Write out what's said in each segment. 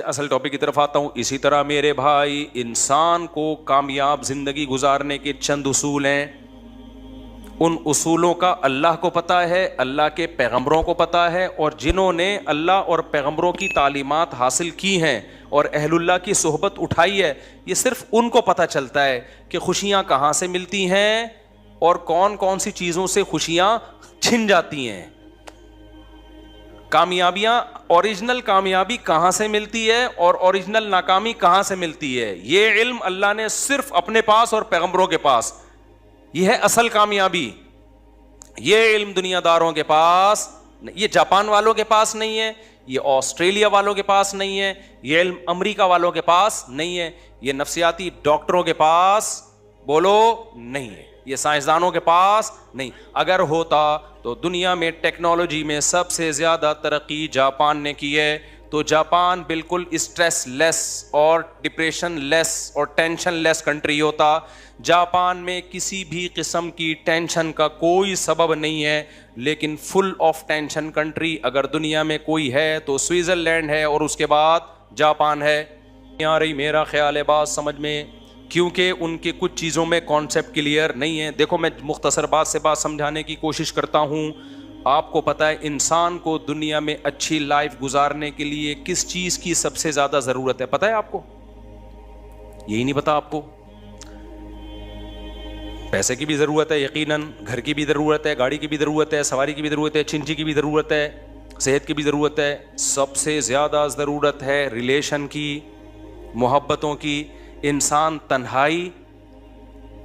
اصل ٹاپک کی طرف آتا ہوں. اسی طرح میرے بھائی انسان کو کامیاب زندگی گزارنے کے چند اصول ہیں. ان اصولوں کا اللہ کو پتہ ہے, اللہ کے پیغمبروں کو پتہ ہے, اور جنہوں نے اللہ اور پیغمبروں کی تعلیمات حاصل کی ہیں اور اہل اللہ کی صحبت اٹھائی ہے, یہ صرف ان کو پتہ چلتا ہے کہ خوشیاں کہاں سے ملتی ہیں اور کون کون سی چیزوں سے خوشیاں چھن جاتی ہیں. کامیابیاں, اوریجنل کامیابی کہاں سے ملتی ہے اور اوریجنل ناکامی کہاں سے ملتی ہے, یہ علم اللہ نے صرف اپنے پاس اور پیغمبروں کے پاس. یہ ہے اصل کامیابی. یہ علم دنیا داروں کے پاس, یہ جاپان والوں کے پاس نہیں ہے, یہ آسٹریلیا والوں کے پاس نہیں ہے, یہ علم امریکہ والوں کے پاس نہیں ہے, یہ نفسیاتی ڈاکٹروں کے پاس بولو نہیں ہے, یہ سائنسدانوں کے پاس نہیں. اگر ہوتا تو دنیا میں ٹیکنالوجی میں سب سے زیادہ ترقی جاپان نے کی ہے, تو جاپان بالکل اسٹریس لیس اور ڈپریشن لیس اور ٹینشن لیس کنٹری ہوتا. جاپان میں کسی بھی قسم کی ٹینشن کا کوئی سبب نہیں ہے, لیکن فل آف ٹینشن کنٹری اگر دنیا میں کوئی ہے تو سوئٹزرلینڈ ہے, اور اس کے بعد جاپان ہے. آ رہی میرا خیال ہے بات سمجھ میں, کیونکہ ان کے کچھ چیزوں میں کانسیپٹ کلیئر نہیں ہے. دیکھو میں مختصر بات سے بات سمجھانے کی کوشش کرتا ہوں. آپ کو پتہ ہے انسان کو دنیا میں اچھی لائف گزارنے کے لیے کس چیز کی سب سے زیادہ ضرورت ہے, پتہ ہے آپ کو؟ یہی نہیں پتہ آپ کو؟ پیسے کی بھی ضرورت ہے یقیناً, گھر کی بھی ضرورت ہے, گاڑی کی بھی ضرورت ہے, سواری کی بھی ضرورت ہے, چنچی کی بھی ضرورت ہے, صحت کی بھی ضرورت ہے. سب سے زیادہ ضرورت ہے ریلیشن کی, محبتوں کی. انسان تنہائی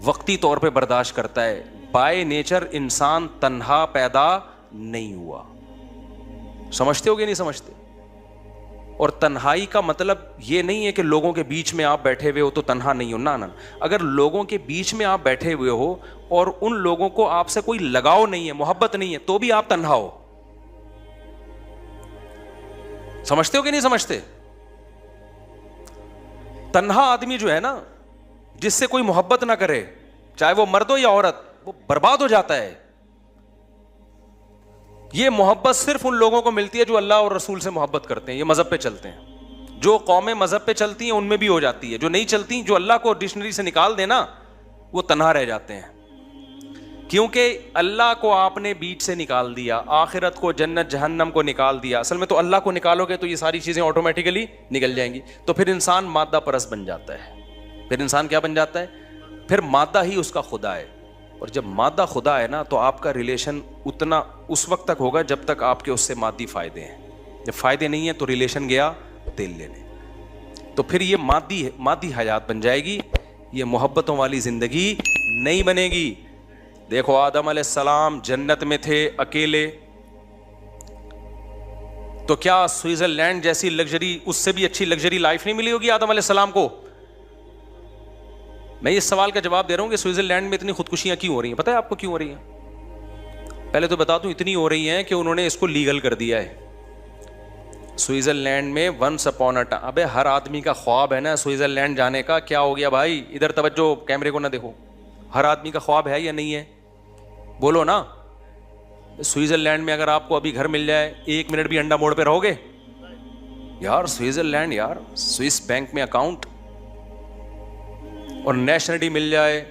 وقتی طور پہ برداشت کرتا ہے. بائی نیچر انسان تنہا پیدا نہیں ہوا. سمجھتے ہو کہ نہیں سمجھتے؟ اور تنہائی کا مطلب یہ نہیں ہے کہ لوگوں کے بیچ میں آپ بیٹھے ہوئے ہو تو تنہا نہیں ہو, نہ. اگر لوگوں کے بیچ میں آپ بیٹھے ہوئے ہو اور ان لوگوں کو آپ سے کوئی لگاؤ نہیں ہے, محبت نہیں ہے, تو بھی آپ تنہا ہو. سمجھتے ہو کہ نہیں سمجھتے؟ تنہا آدمی جو ہے نا, جس سے کوئی محبت نہ کرے, چاہے وہ مرد ہو یا عورت, وہ برباد ہو جاتا ہے. یہ محبت صرف ان لوگوں کو ملتی ہے جو اللہ اور رسول سے محبت کرتے ہیں, یہ مذہب پہ چلتے ہیں. جو قومیں مذہب پہ چلتی ہیں ان میں بھی ہو جاتی ہے, جو نہیں چلتی, جو اللہ کو ڈکشنری سے نکال دینا, وہ تنہا رہ جاتے ہیں. کیونکہ اللہ کو آپ نے بیچ سے نکال دیا, آخرت کو, جنت جہنم کو نکال دیا. اصل میں تو اللہ کو نکالو گے تو یہ ساری چیزیں آٹومیٹیکلی نکل جائیں گی. تو پھر انسان مادہ پرست بن جاتا ہے. پھر انسان کیا بن جاتا ہے؟ پھر مادہ ہی اس کا خدا ہے. اور جب مادہ خدا ہے نا, تو آپ کا ریلیشن اتنا اس وقت تک ہوگا جب تک آپ کے اس سے مادی فائدے ہیں. جب فائدے نہیں ہیں تو ریلیشن گیا تیل لینے. تو پھر یہ مادی حیات بن جائے گی, یہ محبتوں والی زندگی نہیں بنے گی. دیکھو آدم علیہ السلام جنت میں تھے اکیلے, تو کیا سوئٹزرلینڈ جیسی لگژری, اس سے بھی اچھی لگژری لائف نہیں ملی ہوگی آدم علیہ السلام کو؟ میں اس سوال کا جواب دے رہا ہوں کہ سوئٹزرلینڈ میں اتنی خودکشیاں کیوں ہو رہی ہیں. پتہ ہے آپ کو کیوں ہو رہی ہیں؟ پہلے تو بتا دوں, اتنی ہو رہی ہیں کہ انہوں نے اس کو لیگل کر دیا ہے. سوئٹزرلینڈ میں ونس اپون اے ٹائم, ابے ہر آدمی کا خواب ہے نا سوئٹزرلینڈ جانے کا. کیا ہو گیا بھائی, ادھر توجہ, کیمرے کو نہ دیکھو. ہر آدمی کا خواب ہے یا نہیں ہے؟ بولو نا. سوئٹزرلینڈ میں اگر آپ کو ابھی گھر مل جائے, 1 منٹ بھی انڈا موڑ پہ رہو گے؟ یار سوئٹزرلینڈ, یار سوئس بینک میں اکاؤنٹ اور نیشنلٹی مل جائے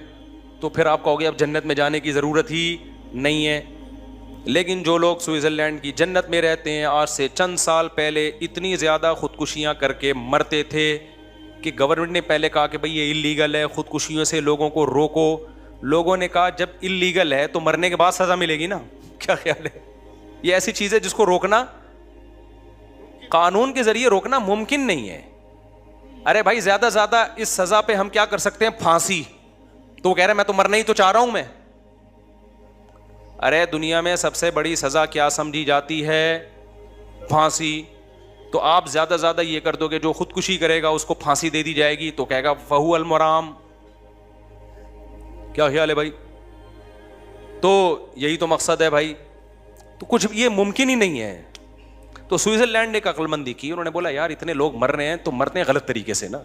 تو پھر آپ کہو گے اب جنت میں جانے کی ضرورت ہی نہیں ہے. لیکن جو لوگ سوئٹزرلینڈ کی جنت میں رہتے ہیں, آج سے چند سال پہلے اتنی زیادہ خودکشیاں کر کے مرتے تھے کہ گورنمنٹ نے پہلے کہا کہ بھئی یہ اللیگل ہے, خودکشیوں سے لوگوں کو روکو. لوگوں نے کہا جب اللیگل ہے تو مرنے کے بعد سزا ملے گی نا. کیا خیال ہے؟ یہ ایسی چیز ہے جس کو روکنا, قانون کے ذریعے روکنا ممکن نہیں ہے. ارے بھائی زیادہ زیادہ اس سزا پہ ہم کیا کر سکتے ہیں؟ پھانسی. تو وہ کہہ رہے میں تو مرنا ہی تو چاہ رہا ہوں میں. ارے دنیا میں سب سے بڑی سزا کیا سمجھی جاتی ہے؟ پھانسی. تو آپ زیادہ زیادہ یہ کر دو کہ جو خودکشی کرے گا اس کو پھانسی دے دی جائے گی, تو کہے گا فہو المرام. کیا خیال ہے بھائی؟ تو یہی تو مقصد ہے بھائی. تو کچھ یہ ممکن ہی نہیں ہے. تو سوئٹزرلینڈ نے ایک عقل مندی کی, انہوں نے بولا یار اتنے لوگ مر رہے ہیں تو مرتے ہیں غلط طریقے سے نا.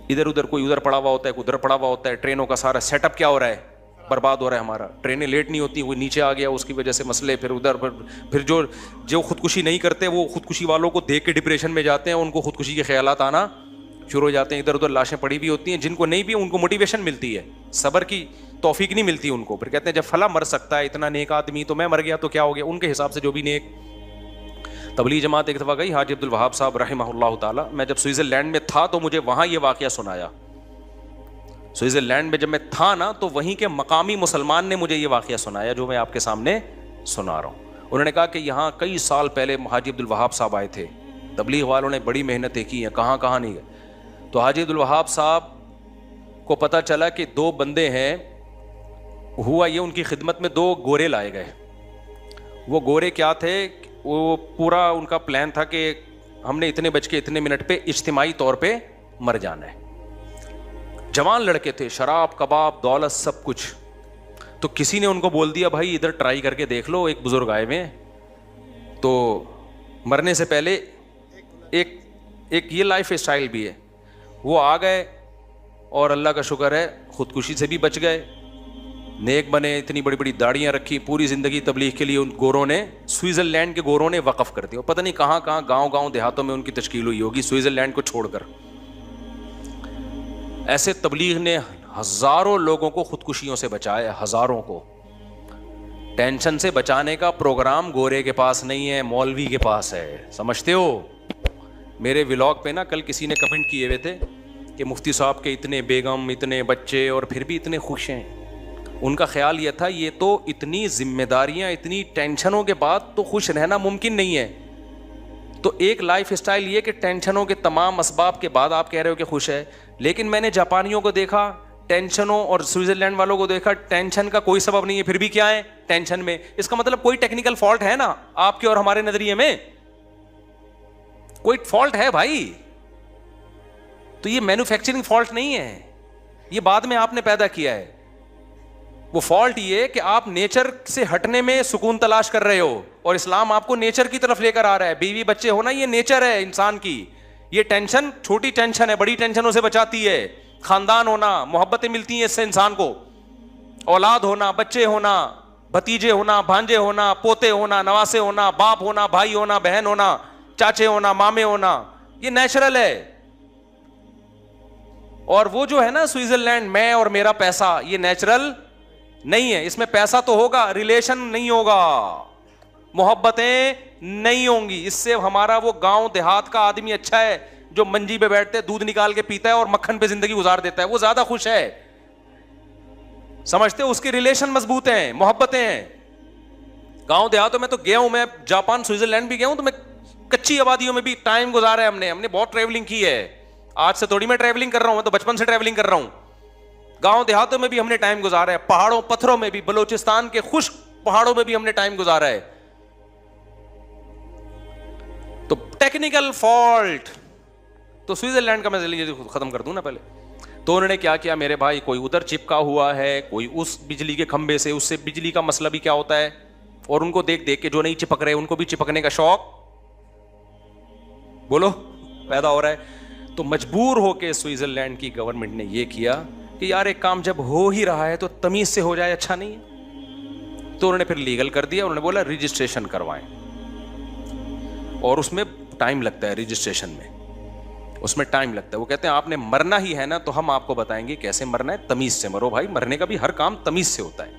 ادھر ادھر, کوئی ادھر پڑا ہوا ہوتا ہے, کوئی ادھر پڑا ہوا ہوتا ہے. ٹرینوں کا سارا سیٹ اپ کیا ہو رہا ہے؟ برباد ہو رہا ہے ہمارا. ٹرینیں لیٹ نہیں ہوتی, وہ نیچے آ گیا اس کی وجہ سے مسئلے, پھر ادھر پھر جو خودکشی نہیں کرتے وہ خودکشی والوں کو دیکھ کے ڈپریشن میں جاتے ہیں, ان کو خودکشی کے خیالات آنا شروع ہو جاتے ہیں. ادھر ادھر لاشیں پڑی بھی ہوتی ہیں, جن کو نہیں بھی ان کو موٹیویشن ملتی ہے, صبر کی توفیق نہیں ملتی ان کو. پھر کہتے ہیں جب فلاں مر سکتا ہے اتنا نیک آدمی, تو میں مر گیا تو کیا ہو گیا. ان کے حساب سے جو بھی نیک. تبلیغ جماعت ایک دفعہ گئی, حاجی عبدالوہاب صاحب رحمہ اللہ تعالیٰ, میں جب سوئٹزرلینڈ میں تھا تو مجھے وہاں یہ واقعہ سنایا. سوئٹزرلینڈ میں جب میں تھا نا, تو وہیں کے مقامی مسلمان نے مجھے یہ واقعہ سنایا جو میں آپ کے سامنے سنا رہا ہوں. انہوں نے کہا کہ یہاں کئی سال پہلے حاجی عبدالوہاب صاحب آئے تھے, تبلیغ والوں نے بڑی محنتیں کی ہیں, کہاں کہاں نہیں گئے. تو حاجی عبدالوہاب صاحب کو پتہ چلا کہ 2 بندے ہیں. ہوا یہ, ان کی خدمت میں 2 گورے لائے گئے. وہ گورے کیا تھے, وہ پورا ان کا پلان تھا کہ ہم نے اتنے بج کے اتنے منٹ پہ اجتماعی طور پہ مر جانا ہے. جوان لڑکے تھے, شراب کباب دولت سب کچھ. تو کسی نے ان کو بول دیا بھائی ادھر ٹرائی کر کے دیکھ لو, ایک بزرگ آئے ہوئے ہیں تو مرنے سے پہلے ایک یہ لائف اسٹائل بھی ہے. وہ آ گئے اور اللہ کا شکر ہے خودکشی سے بھی بچ گئے, نیک بنے, اتنی بڑی بڑی داڑیاں رکھی, پوری زندگی تبلیغ کے لیے ان گوروں نے, سوئٹزرلینڈ کے گوروں نے وقف کر دیا. پتہ نہیں کہاں کہاں گاؤں دیہاتوں میں ان کی تشکیل ہوئی ہوگی سوئٹزرلینڈ کو چھوڑ کر. ایسے تبلیغ نے ہزاروں لوگوں کو خودکشیوں سے بچایا, ہزاروں کو. ٹینشن سے بچانے کا پروگرام گورے کے پاس نہیں ہے, مولوی کے پاس ہے, سمجھتے ہو. میرے ولاگ پہ نا کل کسی نے کمنٹ کیے ہوئے تھے کہ مفتی صاحب کے اتنے بیگم, اتنے بچے اور پھر بھی اتنے خوش ہیں. ان کا خیال یہ تھا یہ تو اتنی ذمہ داریاں, اتنی ٹینشنوں کے بعد تو خوش رہنا ممکن نہیں ہے. تو ایک لائف اسٹائل یہ کہ ٹینشنوں کے تمام اسباب کے بعد آپ کہہ رہے ہو کہ خوش ہے. لیکن میں نے جاپانیوں کو دیکھا ٹینشنوں, اور سوئٹزرلینڈ والوں کو دیکھا ٹینشن کا کوئی سبب نہیں ہے, پھر بھی کیا ہے ٹینشن میں. اس کا مطلب کوئی ٹیکنیکل فالٹ ہے نا آپ کے اور ہمارے نظریے میں, کوئی فالٹ ہے بھائی. تو یہ مینوفیکچرنگ فالٹ نہیں ہے, یہ بعد میں آپ نے پیدا کیا ہے. وہ فالٹ یہ کہ آپ نیچر سے ہٹنے میں سکون تلاش کر رہے ہو, اور اسلام آپ کو نیچر کی طرف لے کر آ رہا ہے. بیوی بچے ہونا یہ نیچر ہے انسان کی. یہ ٹینشن چھوٹی ٹینشن ہے, بڑی ٹینشنوں سے بچاتی ہے. خاندان ہونا, محبتیں ملتی ہیں اس سے انسان کو, اولاد ہونا, بچے ہونا, بھتیجے ہونا, بھانجے ہونا, پوتے ہونا, نواسے ہونا, باپ ہونا, بھائی ہونا, بہن ہونا, چاچے ہونا, مامے ہونا, یہ نیچرل ہے. اور وہ جو ہے نا سوئٹزرلینڈ, میں اور میرا پیسہ, یہ نیچرل نہیں ہے. اس میں پیسہ تو ہوگا, ریلیشن نہیں ہوگا, محبتیں نہیں ہوں گی. اس سے ہمارا وہ گاؤں دیہات کا آدمی اچھا ہے جو منجی پہ بیٹھتے دودھ نکال کے پیتا ہے اور مکھن پہ زندگی گزار دیتا ہے, وہ زیادہ خوش ہے. سمجھتے ہو, اس کے ریلیشن مضبوط ہیں, محبتیں ہیں. گاؤں دیہاتوں میں تو گیا ہوں میں, جاپان سوئٹزرلینڈ بھی گیا ہوں, تو میں کچی آبادیوں میں بھی ٹائم گزارا ہے ہم نے بہت ٹریولنگ کی ہے. آج سے تھوڑی میں ٹریولنگ کر رہا ہوں, میں تو بچپن سے ٹریولنگ کر رہا ہوں. گاؤں دیہاتوں میں بھی ہم نے ٹائم گزارا ہے, پہاڑوں پتھروں میں بھی, بلوچستان کے خشک پہاڑوں میں بھی ہم نے ٹائم گزارا ہے. تو ٹیکنیکل فالٹ تو سوئٹزرلینڈ کا میں ختم کر دوں نا پہلے. تو انہوں نے کیا کیا میرے بھائی, کوئی ادھر چپکا ہوا ہے, کوئی اس بجلی کے کھمبے سے, اس سے بجلی کا مسئلہ بھی کیا ہوتا ہے, اور ان کو دیکھ دیکھ کے جو نہیں چپک رہے ان کو بھی چپکنے کا شوق بولو پیدا ہو رہا ہے. تو مجبور ہو کے سوئٹزرلینڈ کی گورنمنٹ نے یہ کیا کہ یار ایک کام جب ہو ہی رہا ہے تو تمیز سے ہو جائے, اچھا نہیں ہے. تو انہوں نے پھر لیگل کر دیا, انہوں نے بولا رجسٹریشن کروائیں, اور اس میں ٹائم لگتا ہے, رجسٹریشن میں اس میں ٹائم لگتا ہے. وہ کہتے ہیں آپ نے مرنا ہی ہے نا تو ہم آپ کو بتائیں گے کیسے مرنا ہے, تمیز سے مرو بھائی. مرنے کا بھی ہر کام تمیز سے ہوتا ہے,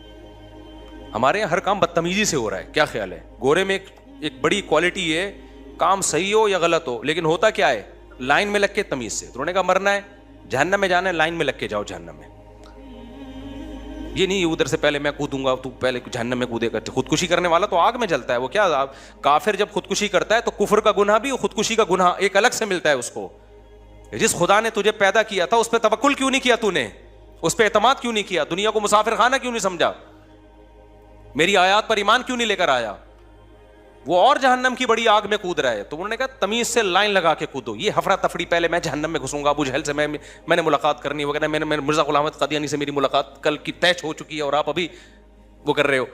ہمارے یہاں ہر کام بدتمیزی سے ہو رہا ہے. کیا خیال ہے, گورے میں ایک بڑی کوالٹی ہے, کام صحیح ہو یا غلط ہو لیکن ہوتا کیا ہے, لائن میں لگ کے تمیز سے. تو انہوں نے کہا مرنا ہے, جہنم میں جانا ہے, لائن میں لگ کے جاؤ جہنم میں. یہ نہیں ادھر سے پہلے میں کودوں گا, تو پہلے جہنم میں کودے گا. خودکشی کرنے والا تو آگ میں جلتا ہے. وہ کیا, کافر جب خودکشی کرتا ہے تو کفر کا گناہ بھی, خودکشی کا گناہ ایک الگ سے ملتا ہے اس کو. جس خدا نے تجھے پیدا کیا تھا اس پہ توکل کیوں نہیں کیا, تو نے اس پہ اعتماد کیوں نہیں کیا, دنیا کو مسافر خانہ کیوں نہیں سمجھا, میری آیات پر ایمان کیوں نہیں لے کر آیا, وہ اور جہنم کی بڑی آگ میں کود رہا ہے. تو انہوں نے کہا تمیز سے لائن لگا کے کودو. یہ ہفرا تفری, پہلے میں جہنم میں گھسوں گا, ابو جہل سے میں نے ملاقات کرنی ہے, وہ کہنا میں مرزا غلام احمد قادیانی سے میری ملاقات کل کی طے ہو چکی ہے اور آپ ابھی وہ کر رہے ہو.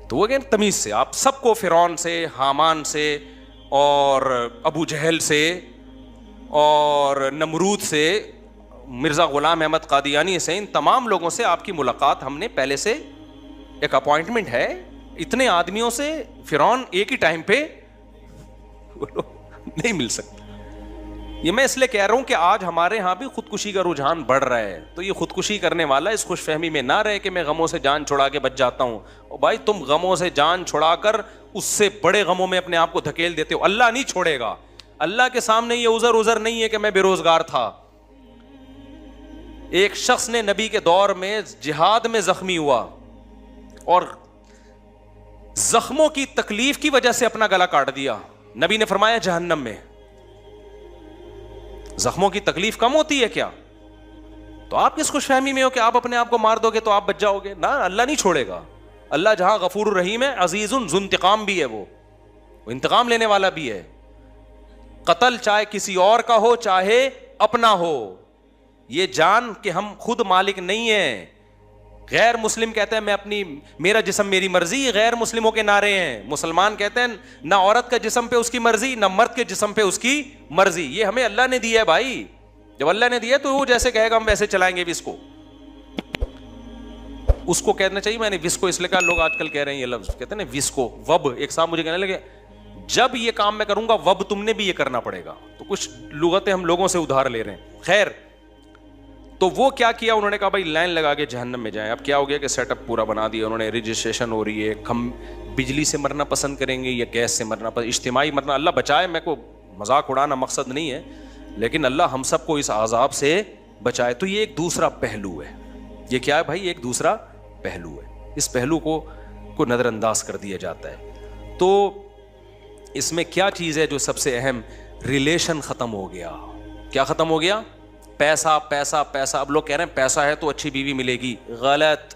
تو وہ کہنا تمیز سے, آپ سب کو فرعون سے, حامان سے, اور ابو جہل سے, اور نمرود سے, مرزا غلام احمد قادیانی سے، ان تمام لوگوں سے آپ کی ملاقات ہم نے پہلے سے ایک اپوائنٹمنٹ ہے. اتنے آدمیوں سے فرعون ایک ہی ٹائم پہ نہیں مل سکتا. یہ میں اس لیے کہہ رہا ہوں کہ آج ہمارے ہاں بھی خودکشی کا رجحان بڑھ رہا ہے. تو یہ خودکشی کرنے والا اس خوش فہمی میں نہ رہے کہ میں غموں سے جان چھڑا کے بچ جاتا ہوں. او بھائی تم غموں سے جان چھڑا کر اس سے بڑے غموں میں اپنے آپ کو دھکیل دیتے ہو. اللہ نہیں چھوڑے گا. اللہ کے سامنے یہ عذر نہیں ہے کہ میں بے روزگار تھا. ایک شخص نے نبی کے دور میں جہاد میں زخمی ہوا اور زخموں کی تکلیف کی وجہ سے اپنا گلا کاٹ دیا. نبی نے فرمایا جہنم میں. زخموں کی تکلیف کم ہوتی ہے کیا؟ تو آپ کس خوش فہمی میں ہو کہ آپ اپنے آپ کو مار دو گے تو آپ بچ جاؤ گے؟ نہ، اللہ نہیں چھوڑے گا. اللہ جہاں غفور الرحیم ہے، عزیز ذو انتقام بھی ہے، وہ انتقام لینے والا بھی ہے. قتل چاہے کسی اور کا ہو چاہے اپنا ہو، یہ جان کہ ہم خود مالک نہیں ہیں. غیر مسلم کہتے ہیں میں اپنی، میرا جسم میری مرضی، غیر مسلموں کے نعرے ہیں. مسلمان کہتے ہیں نہ عورت کا جسم پہ اس کی مرضی، نہ مرد کے جسم پہ اس کی مرضی. یہ ہمیں اللہ نے دیا ہے بھائی. جب اللہ نے دیا تو وہ جیسے کہے گا ہم ویسے چلائیں گے. اس کو کہنا چاہیے. میں نے وسکو اس لیے کہا، لوگ آج کل کہہ رہے ہیں یہ لفظ، کہتے ہیں نا وسکو، وب. ایک صاحب مجھے کہنے لگے جب یہ کام میں کروں گا وب تم نے بھی یہ کرنا پڑے گا. تو کچھ لغتیں ہم لوگوں سے ادھار لے رہے ہیں. خیر، تو وہ کیا کیا، انہوں نے کہا بھائی لائن لگا کے جہنم میں جائیں. اب کیا ہو گیا کہ سیٹ اپ پورا بنا دیا انہوں نے، رجسٹریشن ہو رہی ہے. ہم بجلی سے مرنا پسند کریں گے یا گیس سے مرنا پسند، اجتماعی مرنا. اللہ بچائے، میں کو مذاق اڑانا مقصد نہیں ہے، لیکن اللہ ہم سب کو اس عذاب سے بچائے. تو یہ ایک دوسرا پہلو ہے. یہ کیا ہے بھائی؟ ایک دوسرا پہلو ہے. اس پہلو کو نظر انداز کر دیا جاتا ہے. تو اس میں کیا چیز ہے جو سب سے اہم؟ ریلیشن ختم ہو گیا. کیا ختم ہو گیا؟ پیسہ پیسہ پیسہ. اب لوگ کہہ رہے ہیں پیسہ ہے تو اچھی بیوی ملے گی. غلط،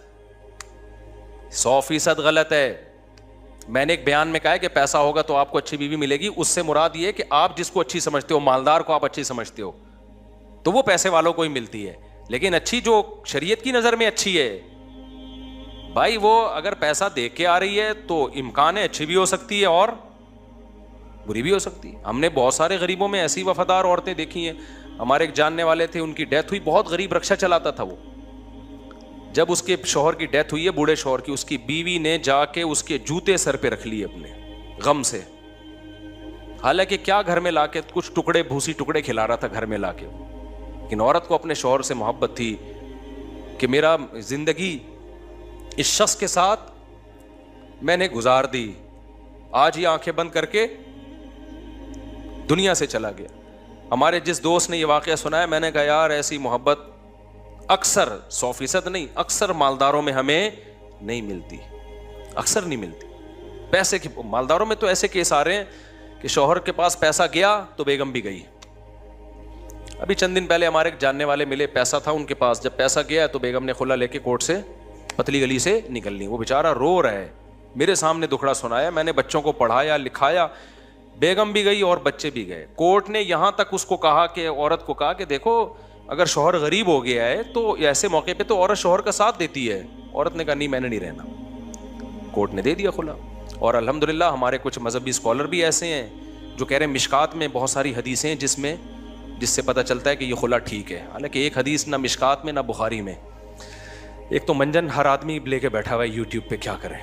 100% غلط ہے. میں نے ایک بیان میں کہا ہے کہ پیسہ ہوگا تو آپ کو اچھی بیوی ملے گی. اس سے مراد یہ کہ آپ جس کو اچھی سمجھتے ہو، مالدار کو آپ اچھی سمجھتے ہو، تو وہ پیسے والوں کو ہی ملتی ہے. لیکن اچھی جو شریعت کی نظر میں اچھی ہے بھائی، وہ اگر پیسہ دیکھ کے آ رہی ہے تو امکان ہے اچھی بھی ہو سکتی ہے اور بری بھی ہو سکتی ہے. ہم نے بہت سارے غریبوں میں ایسی وفادار عورتیں دیکھی ہیں. ہمارے ایک جاننے والے تھے، ان کی ڈیتھ ہوئی، بہت غریب، رکشہ چلاتا تھا وہ. جب اس کے شوہر کی ڈیتھ ہوئی ہے، بوڑھے شوہر کی، اس کی بیوی نے جا کے اس کے جوتے سر پہ رکھ لیے اپنے غم سے. حالانکہ کیا گھر میں لا کے کچھ ٹکڑے، بھوسی ٹکڑے کھلا رہا تھا گھر میں لا کے. لیکن عورت کو اپنے شوہر سے محبت تھی کہ میرا زندگی اس شخص کے ساتھ میں نے گزار دی، آج یہ آنکھیں بند کر کے دنیا سے چلا گیا. ہمارے جس دوست نے یہ واقعہ سنا ہے، میں نے کہا یار ایسی محبت اکثر، 100% نہیں، اکثر مالداروں میں ہمیں نہیں ملتی. اکثر نہیں ملتی. پیسے کی مالداروں میں تو ایسے کیس آ رہے ہیں کہ شوہر کے پاس پیسہ گیا تو بیگم بھی گئی. ابھی چند دن پہلے ہمارے ایک جاننے والے ملے، پیسہ تھا ان کے پاس، جب پیسہ گیا تو بیگم نے کھلا لے کے کورٹ سے پتلی گلی سے نکل لی. وہ بیچارہ رو رہا ہے، میرے سامنے دکھڑا سنایا. میں نے بچوں کو پڑھایا لکھایا، بیگم بھی گئی اور بچے بھی گئے. کورٹ نے یہاں تک اس کو کہا کہ عورت کو کہا کہ دیکھو اگر شوہر غریب ہو گیا ہے تو ایسے موقع پہ تو عورت شوہر کا ساتھ دیتی ہے. عورت نے کہا نہیں، میں نے نہیں رہنا. کورٹ نے دے دیا کھلا. اور الحمدللہ ہمارے کچھ مذہبی اسکالر بھی ایسے ہیں جو کہہ رہے ہیں مشکات میں بہت ساری حدیثیں ہیں جس سے پتہ چلتا ہے کہ یہ خلا ٹھیک ہے. حالانکہ ایک حدیث نہ مشکات میں نہ بخاری میں. ایک تو منجن ہر آدمی لے کے بیٹھا ہوا ہے یوٹیوب پہ، کیا کریں.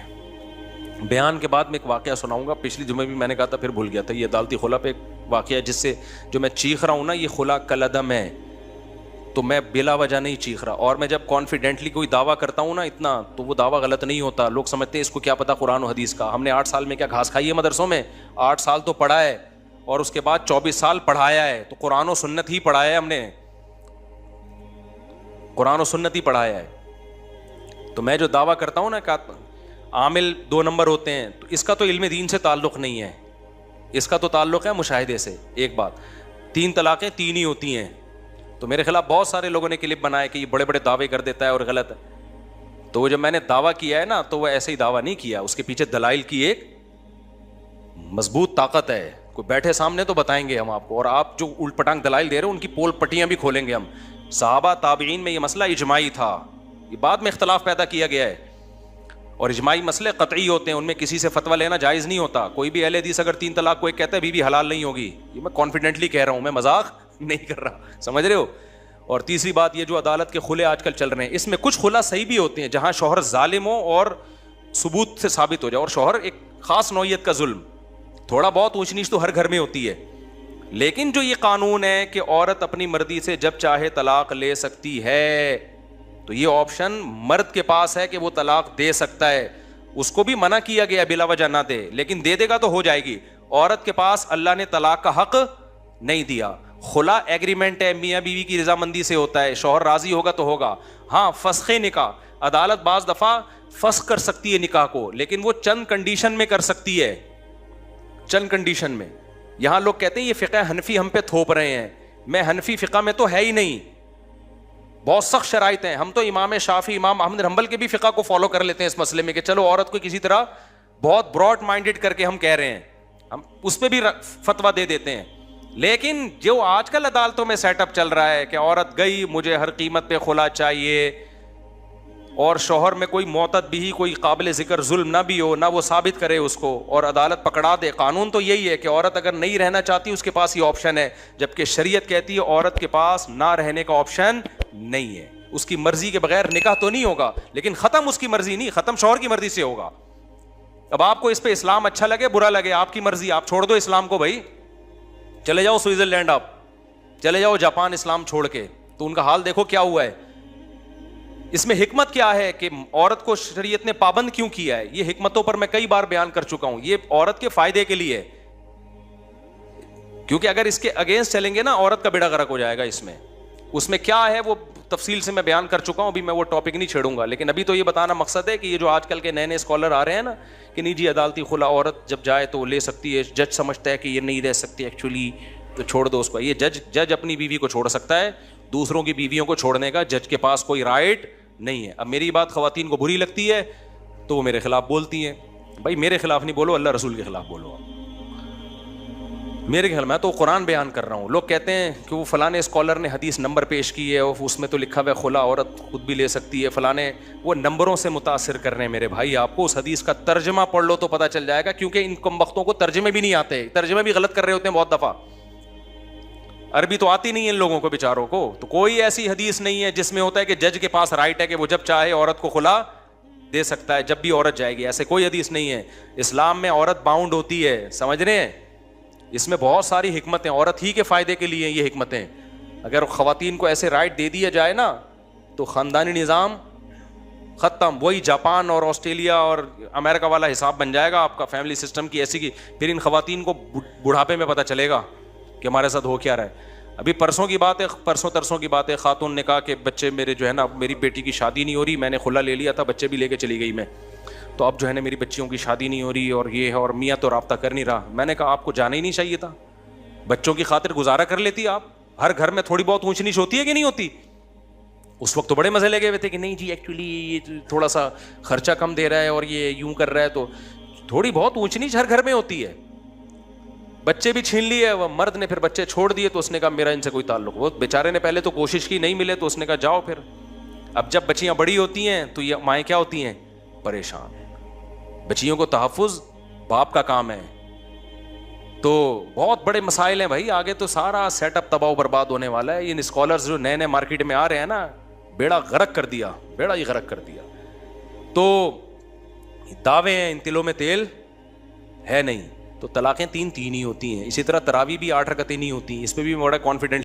بیان کے بعد میں ایک واقعہ سناؤں گا. پچھلی جمعے بھی میں نے کہا تھا، پھر بھول گیا تھا. یہ عدالتی خلا پہ ایک واقعہ جس سے جو میں چیخ رہا ہوں نا، یہ خلا کالعدم ہے، تو میں بلا وجہ نہیں چیخ رہا. اور میں جب کانفیڈنٹلی کوئی دعویٰ کرتا ہوں نا اتنا، تو وہ دعویٰ غلط نہیں ہوتا. لوگ سمجھتے ہیں اس کو کیا پتا قرآن و حدیث کا. ہم نے 8 سال میں کیا گھاس کھائی ہے مدرسوں میں؟ 8 سال تو پڑھا ہے اور اس کے بعد 24 سال پڑھایا ہے. تو قرآن و سنت ہی پڑھایا ہے ہم نے، قرآن و سنت ہی پڑھایا ہے. تو میں جو دعویٰ کرتا ہوں نا کہ عامل 2 نمبر ہوتے ہیں، تو اس کا تو علم دین سے تعلق نہیں ہے، اس کا تو تعلق ہے مشاہدے سے. ایک بات، 3 طلاقیں 3 ہی ہوتی ہیں. تو میرے خلاف بہت سارے لوگوں نے کلپ بنائے کہ یہ بڑے بڑے دعوے کر دیتا ہے اور غلط ہے. تو وہ جب میں نے دعویٰ کیا ہے نا، تو وہ ایسے ہی دعویٰ نہیں کیا، اس کے پیچھے دلائل کی ایک مضبوط طاقت ہے. کوئی بیٹھے سامنے تو بتائیں گے ہم آپ کو، اور آپ جو الٹ پٹانگ دلائل دے رہے ہیں ان کی پول پٹیاں بھی کھولیں گے ہم. صحابہ تابعین میں یہ مسئلہ اجماعی تھا، یہ بعد میں اختلاف پیدا کیا گیا ہے. اور اجماعی مسئلے قطعی ہوتے ہیں، ان میں کسی سے فتویٰ لینا جائز نہیں ہوتا. کوئی بھی اہل حدیث اگر 3 طلاق کوئی کہتا ہے بیوی حلال نہیں ہوگی، یہ میں کانفیڈنٹلی کہہ رہا ہوں، میں مذاق نہیں کر رہا، سمجھ رہے ہو. اور تیسری بات یہ جو عدالت کے خلے آج کل چل رہے ہیں اس میں کچھ خلا صحیح بھی ہوتے ہیں جہاں شوہر ظالم ہو اور ثبوت سے ثابت ہو جائے, اور شوہر ایک خاص نوعیت کا ظلم, تھوڑا بہت اونچ نیچ تو ہر گھر میں ہوتی ہے, لیکن جو یہ قانون ہے کہ عورت اپنی مرضی سے جب چاہے طلاق لے سکتی ہے, تو یہ آپشن مرد کے پاس ہے کہ وہ طلاق دے سکتا ہے. اس کو بھی منع کیا گیا بلا وجہ نہ دے, لیکن دے دے گا تو ہو جائے گی. عورت کے پاس اللہ نے طلاق کا حق نہیں دیا. خلا ایگریمنٹ ہے, میاں بیوی کی رضامندی سے ہوتا ہے, شوہر راضی ہوگا تو ہوگا. ہاں فسخ نکاح, عدالت بعض دفعہ فسخ کر سکتی ہے نکاح کو, لیکن وہ چند کنڈیشن میں کر سکتی ہے, چند کنڈیشن میں. یہاں لوگ کہتے ہیں یہ فقہ حنفی ہم پہ تھوپ رہے ہیں, میں حنفی فقہ میں تو ہے ہی نہیں, بہت سخت شرائط ہیں. ہم تو امام شافعی, امام احمد حنبل کے بھی فقہ کو فالو کر لیتے ہیں اس مسئلے میں کہ چلو عورت کو کسی طرح بہت براڈ مائنڈیڈ کر کے ہم کہہ رہے ہیں, ہم اس پہ بھی فتویٰ دے دیتے ہیں. لیکن جو آج کل عدالتوں میں سیٹ اپ چل رہا ہے کہ عورت گئی مجھے ہر قیمت پہ خلا چاہیے, اور شوہر میں کوئی معتد بھی, کوئی قابل ذکر ظلم نہ بھی ہو, نہ وہ ثابت کرے اس کو, اور عدالت پکڑا دے. قانون تو یہی ہے کہ عورت اگر نہیں رہنا چاہتی اس کے پاس یہ آپشن ہے, جبکہ شریعت کہتی ہے عورت کے پاس نہ رہنے کا آپشن نہیں ہے. اس کی مرضی کے بغیر نکاح تو نہیں ہوگا, لیکن ختم اس کی مرضی نہیں, ختم شوہر کی مرضی سے ہوگا. اب آپ کو اس پہ اسلام اچھا لگے برا لگے آپ کی مرضی, آپ چھوڑ دو اسلام کو بھائی, چلے جاؤ سوئٹزرلینڈ, آپ چلے جاؤ جاپان اسلام چھوڑ کے, تو ان کا حال دیکھو کیا ہوا ہے. اس میں حکمت کیا ہے کہ عورت کو شریعت نے پابند کیوں کیا ہے, یہ حکمتوں پر میں کئی بار بیان کر چکا ہوں. یہ عورت کے فائدے کے لیے, کیونکہ اگر اس کے اگینسٹ چلیں گے نا عورت کا بیڑا غرق ہو جائے گا. اس میں کیا ہے وہ تفصیل سے میں بیان کر چکا ہوں, ابھی میں وہ ٹاپک نہیں چھیڑوں گا. لیکن ابھی تو یہ بتانا مقصد ہے کہ یہ جو آج کل کے نئے نئے اسکالر آ رہے ہیں نا کہ نہیں جی عدالتی خلا عورت جب جائے تو لے سکتی ہے, جج سمجھتا ہے کہ یہ نہیں رہ سکتی ایکچولی تو چھوڑ دو اس کو. یہ جج اپنی بیوی کو چھوڑ سکتا ہے, دوسروں کی بیویوں کو چھوڑنے کا جج کے پاس کوئی رائٹ نہیں ہے. اب میری بات خواتین کو بری لگتی ہے تو وہ میرے خلاف بولتی ہیں, بھائی میرے خلاف نہیں بولو, اللہ رسول کے خلاف بولو. میرے خیال میں تو قرآن بیان کر رہا ہوں. لوگ کہتے ہیں کہ وہ فلانے اسکالر نے حدیث نمبر پیش کی ہے اور اس میں تو لکھا ہوا ہے خلا عورت خود بھی لے سکتی ہے, فلانے وہ نمبروں سے متاثر کر رہے ہیں. میرے بھائی آپ کو اس حدیث کا ترجمہ پڑھ لو تو پتہ چل جائے گا, کیونکہ ان کم وقتوں کو ترجمے بھی نہیں آتے, ترجمے بھی غلط کر رہے ہوتے ہیں بہت دفعہ. عربی تو آتی نہیں ہے ان لوگوں کو بیچاروں کو. تو کوئی ایسی حدیث نہیں ہے جس میں ہوتا ہے کہ جج کے پاس رائٹ ہے کہ وہ جب چاہے عورت کو خلا دے سکتا ہے جب بھی عورت جائے گی. ایسے کوئی حدیث نہیں ہے. اسلام میں عورت باؤنڈ ہوتی ہے, سمجھ رہے ہیں. اس میں بہت ساری حکمتیں, عورت ہی کے فائدے کے لیے یہ حکمتیں. اگر خواتین کو ایسے رائٹ دے دیا جائے نا تو خاندانی نظام ختم. وہی جاپان اور آسٹریلیا اور امریکہ والا حساب بن جائے گا آپ کا فیملی سسٹم کی ایسی کی. پھر ان خواتین کو بڑھاپے میں پتہ چلے گا کہ ہمارے ساتھ ہو کیا رہا ہے. ابھی پرسوں کی بات ہے, پرسوں ترسوں کی بات ہے, خاتون نے کہا کہ بچے میرے جو ہے نا, میری بیٹی کی شادی نہیں ہو رہی, میں نے خلا لے لیا تھا, بچے بھی لے کے چلی گئی میں, تو اب جو ہے نا میری بچیوں کی شادی نہیں ہو رہی اور یہ ہے, اور میاں تو رابطہ کر نہیں رہا. میں نے کہا آپ کو جانا ہی نہیں چاہیے تھا, بچوں کی خاطر گزارا کر لیتی آپ. ہر گھر میں تھوڑی بہت اونچ نیچ ہوتی ہے کہ نہیں ہوتی. اس وقت تو بڑے مزے لگے ہوئے تھے کہ نہیں جی ایکچولی یہ تھوڑا سا خرچہ کم دے رہا ہے اور یہ یوں کر رہا ہے, تو تھوڑی بہت اونچ نیچ ہر گھر میں ہوتی ہے. بچے بھی چھین لیے, وہ مرد نے پھر بچے چھوڑ دیے, تو اس نے کہا میرا ان سے کوئی تعلق. وہ بیچارے نے پہلے تو کوشش کی, نہیں ملے تو اس نے کہا جاؤ پھر. اب جب بچیاں بڑی ہوتی ہیں تو یہ مائیں کیا ہوتی ہیں, پریشان. بچیوں کو تحفظ باپ کا کام ہے. تو بہت بڑے مسائل ہیں بھائی, آگے تو سارا سیٹ اپ تباہ و برباد ہونے والا ہے. ان اسکالرز جو نئے نئے مارکیٹ میں آ رہے ہیں نا, بیڑا غرق کر دیا, بیڑا ہی غرق کر دیا. تو دعوے ہیں, ان تلوں میں تیل ہے نہیں. تو طلاقیں تین ہی ہوتی ہیں. اسی طرح تراویح بھی 8 رکعتیں نہیں ہوتی, اس پہ بھی بڑا کانفیڈنٹ